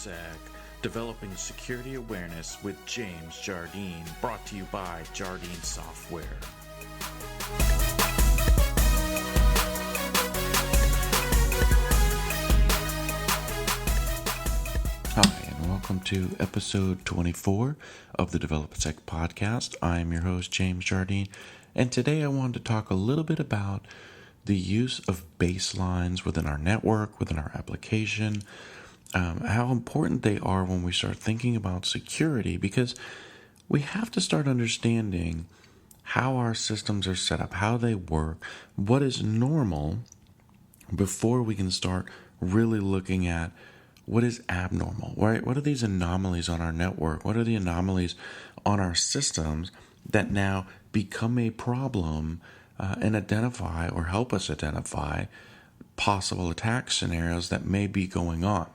DevelopSec, Developing Security Awareness with James Jardine, brought to you by Jardine Software. Hi, and welcome to episode 24 of the DevelopSec Podcast. I'm your host, James Jardine, and today I wanted to talk a little bit about the use of baselines within our network, within our application, how important they are when we start thinking about security, because we have to start understanding how our systems are set up, how they work, what is normal, before we can start really looking at what is abnormal, right? What are these anomalies on our network? What are the anomalies on our systems that now become a problem and identify or help us identify possible attack scenarios that may be going on?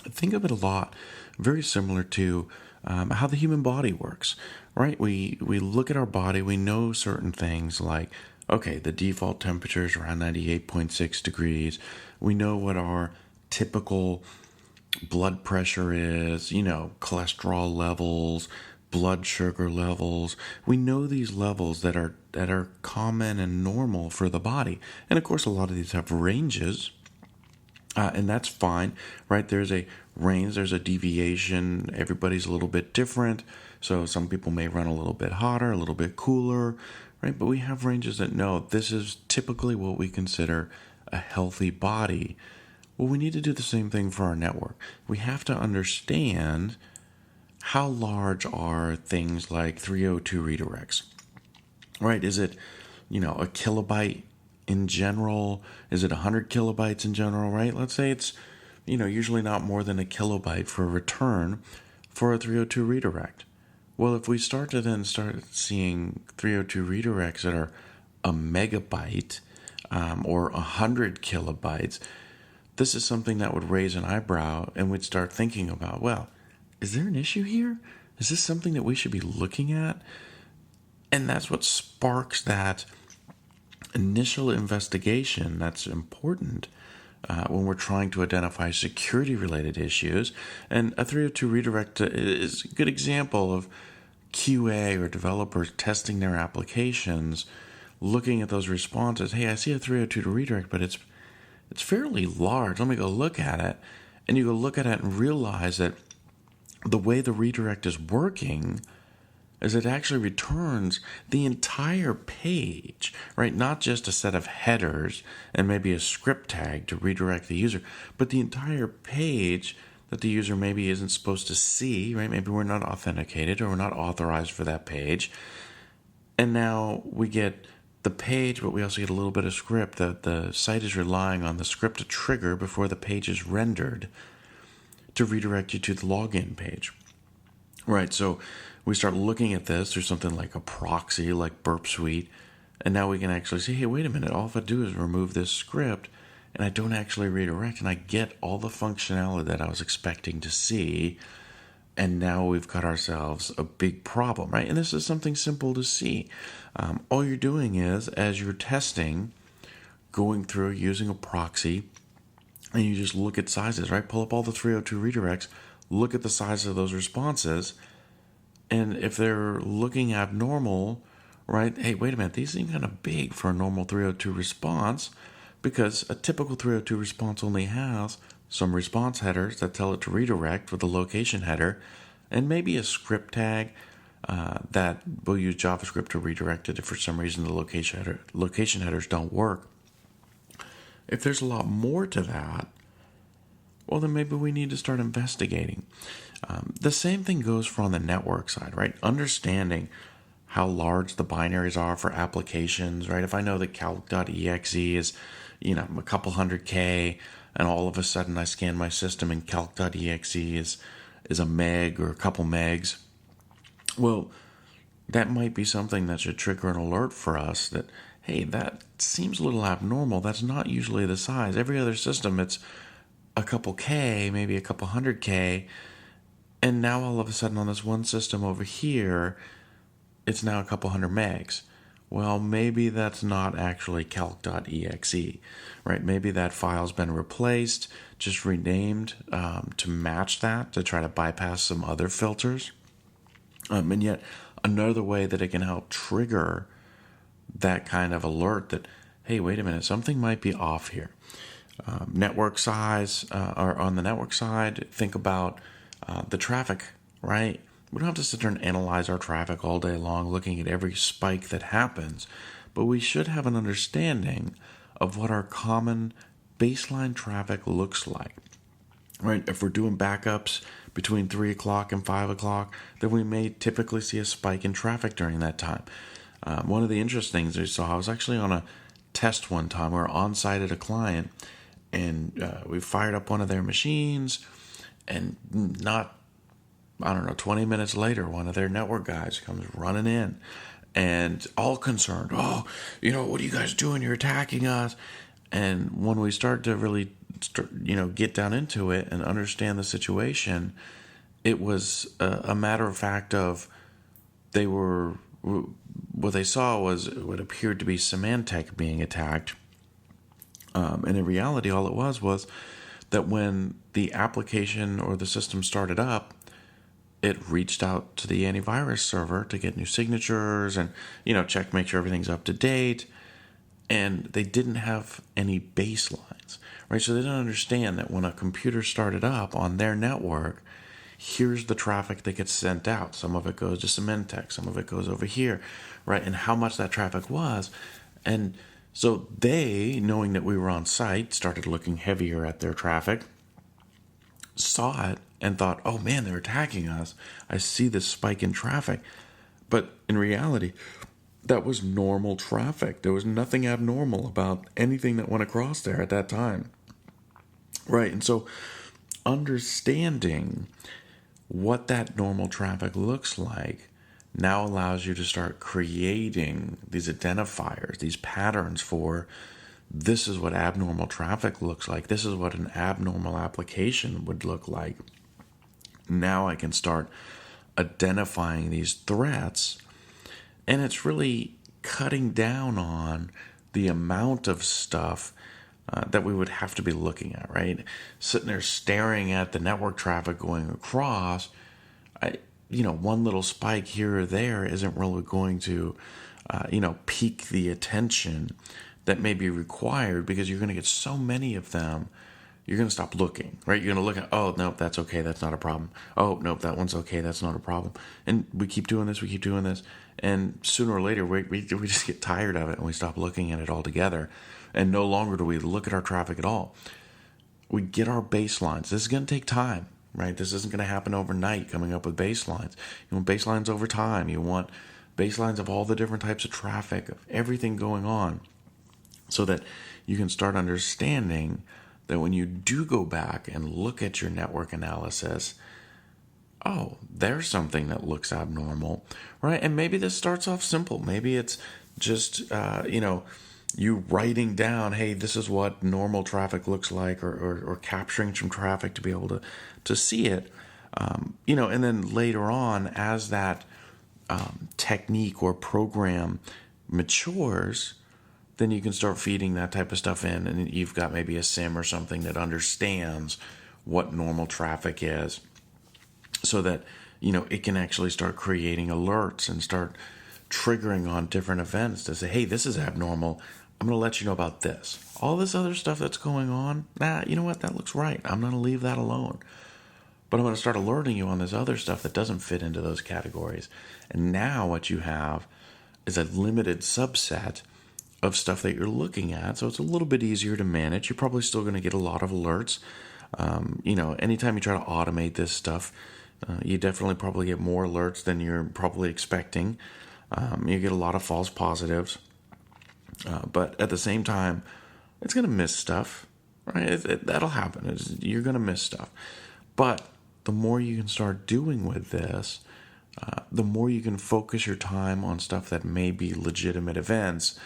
Think of it a lot very similar to how the human body works, right? We look at our body, we know certain things like, okay, the default temperature is around 98.6 degrees. We know what our typical blood pressure is, cholesterol levels, blood sugar levels. We know these levels that are common and normal for the body. And of course, a lot of these have ranges. And that's fine, right? There's a range, there's a deviation. Everybody's a little bit different. So some people may run a little bit hotter, a little bit cooler, right? But we have ranges that know this is typically what we consider a healthy body. Well, we need to do the same thing for our network. We have to understand how large are things like 302 redirects, right? Is it, a kilobyte in general? Is it 100 kilobytes in general, right? Let's say it's, usually not more than a kilobyte for a return for a 302 redirect. Well, if we start seeing 302 redirects that are a megabyte or 100 kilobytes, this is something that would raise an eyebrow, and we'd start thinking about, well, is there an issue here? Is this something that we should be looking at? And that's what sparks that initial investigation that's important when we're trying to identify security-related issues. And a 302 redirect is a good example of QA or developers testing their applications, looking at those responses. Hey, I see a 302 redirect, but it's fairly large. Let me go look at it. And you go look at it and realize that the way the redirect is working is it actually returns the entire page, right? Not just a set of headers and maybe a script tag to redirect the user, but the entire page that the user maybe isn't supposed to see, right? Maybe we're not authenticated or we're not authorized for that page. And now we get the page, but we also get a little bit of script. The site is relying on the script to trigger before the page is rendered to redirect you to the login page. Right, so we start looking at this through something like a proxy, like Burp Suite, and now we can actually say, hey, wait a minute, all if I do is remove this script, and I don't actually redirect, and I get all the functionality that I was expecting to see, and now we've got ourselves a big problem, right? And this is something simple to see. All you're doing is, as you're testing, going through using a proxy, and you just look at sizes, right? Pull up all the 302 redirects, look at the size of those responses, and if they're looking abnormal, right? Hey, wait a minute, these seem kind of big for a normal 302 response, because a typical 302 response only has some response headers that tell it to redirect with a location header, and maybe a script tag that will use JavaScript to redirect it if for some reason the location headers don't work. If there's a lot more to that, well, then maybe we need to start investigating. The same thing goes for on the network side, right? Understanding how large the binaries are for applications, right? If I know that calc.exe is, a couple hundred K, and all of a sudden I scan my system and calc.exe is a meg or a couple megs, well, that might be something that should trigger an alert for us that, hey, that seems a little abnormal. That's not usually the size. Every other system, it's a couple K, maybe a couple hundred K, and now all of a sudden on this one system over here, it's now a couple hundred megs. well, maybe that's not actually calc.exe, right? Maybe that file's been replaced, just renamed to match that, to try to bypass some other filters. And yet, another way that it can help trigger that kind of alert that, hey, wait a minute, something might be off here. Network size, or on the network side, think about the traffic, right? We don't have to sit there and analyze our traffic all day long looking at every spike that happens, but we should have an understanding of what our common baseline traffic looks like, right? If we're doing backups between 3 o'clock and 5 o'clock, then we may typically see a spike in traffic during that time. One of the interesting things we saw, I was actually on a test one time. We were on site at a client, and we fired up one of their machines, and 20 minutes later, one of their network guys comes running in and all concerned. Oh, what are you guys doing? You're attacking us. And when we start to really, get down into it and understand the situation, it was a matter of fact of what they saw was what appeared to be Symantec being attacked. And in reality, all it was that when the application or the system started up, it reached out to the antivirus server to get new signatures and, check, make sure everything's up to date. And they didn't have any baselines, right? So they didn't understand that when a computer started up on their network, here's the traffic that gets sent out. Some of it goes to Symantec, some of it goes over here, right? And how much that traffic was. And so they, knowing that we were on site, started looking heavier at their traffic, saw it, and thought, oh man, they're attacking us. I see this spike in traffic. But in reality, that was normal traffic. There was nothing abnormal about anything that went across there at that time. Right, and so understanding what that normal traffic looks like now allows you to start creating these identifiers, these patterns for this is what abnormal traffic looks like. This is what an abnormal application would look like. Now I can start identifying these threats, and it's really cutting down on the amount of stuff that we would have to be looking at, right? Sitting there staring at the network traffic going across, one little spike here or there isn't really going to, pique the attention that may be required, because you're going to get so many of them. You're going to stop looking, right? You're going to look at, oh, nope, that's okay, that's not a problem. Oh, nope, that one's okay, that's not a problem. And we keep doing this, and sooner or later, we just get tired of it, and we stop looking at it altogether, and no longer do we look at our traffic at all. We get our baselines. This is going to take time, right? This isn't going to happen overnight, coming up with baselines. You want baselines over time. You want baselines of all the different types of traffic, of everything going on, so that you can start understanding that when you do go back and look at your network analysis, oh, there's something that looks abnormal, right? And maybe this starts off simple. Maybe it's just, you writing down, hey, this is what normal traffic looks like, or capturing some traffic to be able to see it, and then later on, as that technique or program matures, then you can start feeding that type of stuff in, and you've got maybe a SIM or something that understands what normal traffic is, so that, it can actually start creating alerts and start triggering on different events to say, hey, this is abnormal. I'm going to let you know about this. All this other stuff that's going on, you know what? That looks right. I'm going to leave that alone. But I'm going to start alerting you on this other stuff that doesn't fit into those categories. And now what you have is a limited subset of stuff that you're looking at, so it's a little bit easier to manage. You're probably still going to get a lot of alerts. Anytime you try to automate this stuff, you definitely probably get more alerts than you're probably expecting. You get a lot of false positives, but at the same time, it's going to miss stuff, right? That'll happen. You're going to miss stuff. But the more you can start doing with this, the more you can focus your time on stuff that may be legitimate events,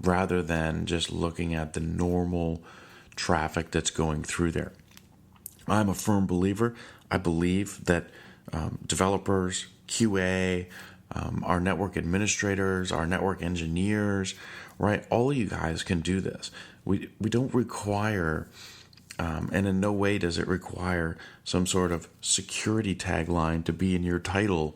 rather than just looking at the normal traffic that's going through there. I'm a firm believer. I believe that developers, QA, our network administrators, our network engineers, right? All of you guys can do this. We don't require, and in no way does it require some sort of security tagline to be in your title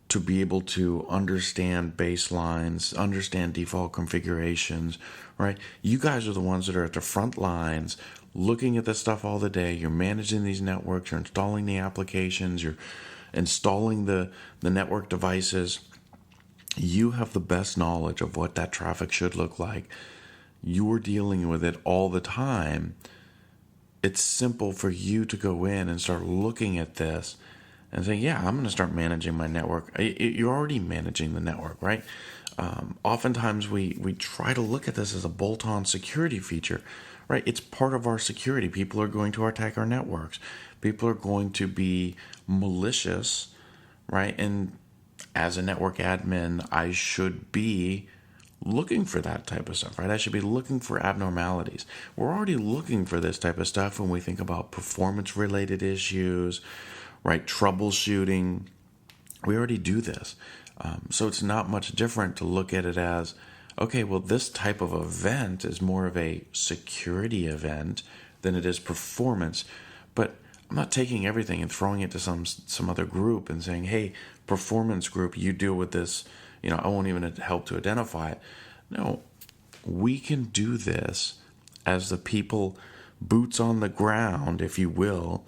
to be able to understand baselines, understand default configurations, right? You guys are the ones that are at the front lines looking at this stuff all the day. You're managing these networks, you're installing the applications, you're installing the network devices. You have the best knowledge of what that traffic should look like. You're dealing with it all the time. It's simple for you to go in and start looking at this and saying, yeah, I'm going to start managing my network. You're already managing the network, right? Oftentimes we try to look at this as a bolt-on security feature, right? It's part of our security. People are going to attack our networks. People are going to be malicious, right? And as a network admin, I should be looking for that type of stuff, right? I should be looking for abnormalities. We're already looking for this type of stuff when we think about performance-related issues, right? Troubleshooting. We already do this. So it's not much different to look at it as, okay, well, this type of event is more of a security event than it is performance. But I'm not taking everything and throwing it to some other group and saying, hey, performance group, you deal with this. I won't even help to identify it. No, we can do this as the people, boots on the ground, if you will,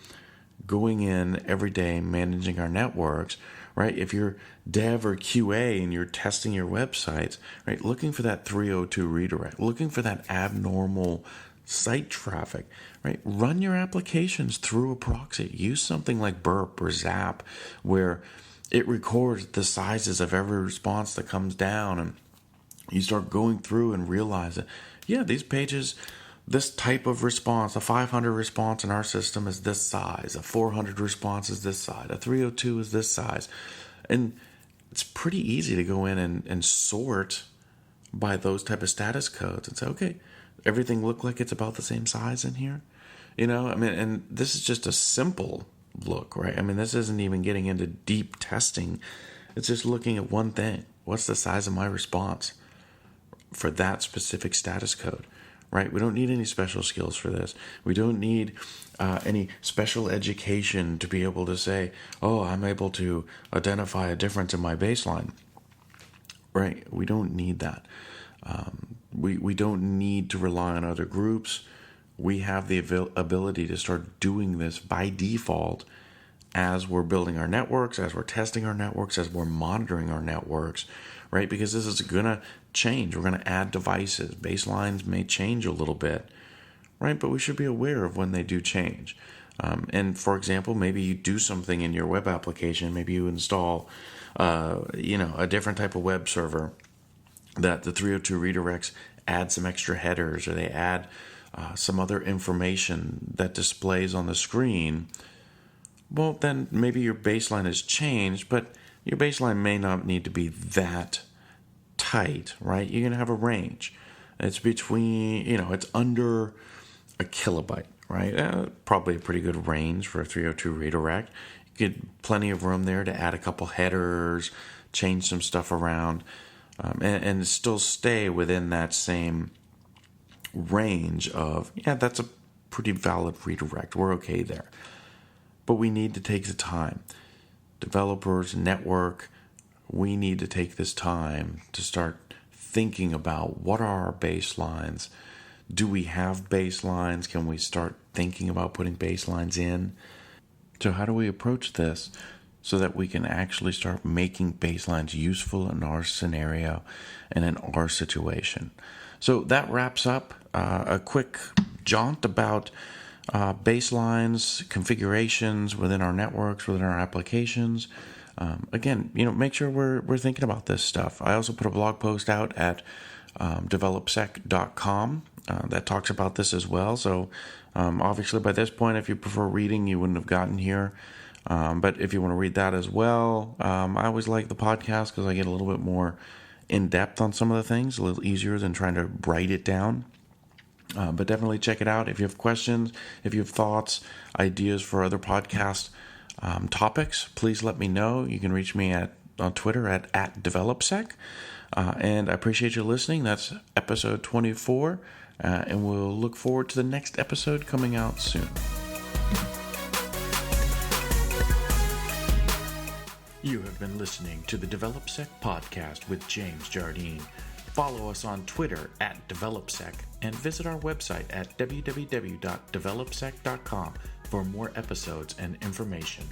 going in every day, managing our networks, right? If you're dev or QA and you're testing your websites, right, looking for that 302 redirect, looking for that abnormal site traffic, right? Run your applications through a proxy. Use something like Burp or Zap, where it records the sizes of every response that comes down, and you start going through and realize that, yeah, these pages, this type of response, a 500 response in our system is this size, a 400 response is this size, a 302 is this size. And it's pretty easy to go in and sort by those type of status codes and say, okay, everything look like it's about the same size in here. And this is just a simple look, right? This isn't even getting into deep testing. It's just looking at one thing. What's the size of my response for that specific status code, right? We don't need any special skills for this. We don't need any special education to be able to say, oh, I'm able to identify a difference in my baseline, right? We don't need that. We don't need to rely on other groups. We have the ability to start doing this by default as we're building our networks, as we're testing our networks, as we're monitoring our networks, right? Because this is going to change. We're going to add devices. Baselines may change a little bit, right? But we should be aware of when they do change. And for example, maybe you do something in your web application. Maybe you install, a different type of web server that the 302 redirects add some extra headers, or they add some other information that displays on the screen. Well, then maybe your baseline has changed, but your baseline may not need to be that tight, right? You're going to have a range. It's between, it's under a kilobyte, right? Probably a pretty good range for a 302 redirect. You get plenty of room there to add a couple headers, change some stuff around, and still stay within that same range of, that's a pretty valid redirect. We're okay there. But we need to take the time. Developers, network, we need to take this time to start thinking about what are our baselines. Do we have baselines? Can we start thinking about putting baselines in? So how do we approach this so that we can actually start making baselines useful in our scenario and in our situation? So that wraps up a quick jaunt about baselines, configurations within our networks, within our applications. Again, make sure we're thinking about this stuff. I also put a blog post out at DevelopSec.com that talks about this as well. So obviously by this point, if you prefer reading, you wouldn't have gotten here. But if you want to read that as well, I always like the podcast because I get a little bit more in depth on some of the things, a little easier than trying to write it down. But definitely check it out. If you have questions, if you have thoughts, ideas for other podcast topics, please let me know. You can reach me at on Twitter at DevelopSec. And I appreciate you listening. That's episode 24. And we'll look forward to the next episode coming out soon. You have been listening to the DevelopSec Podcast with James Jardine. Follow us on Twitter at DevelopSec and visit our website at www.developsec.com for more episodes and information.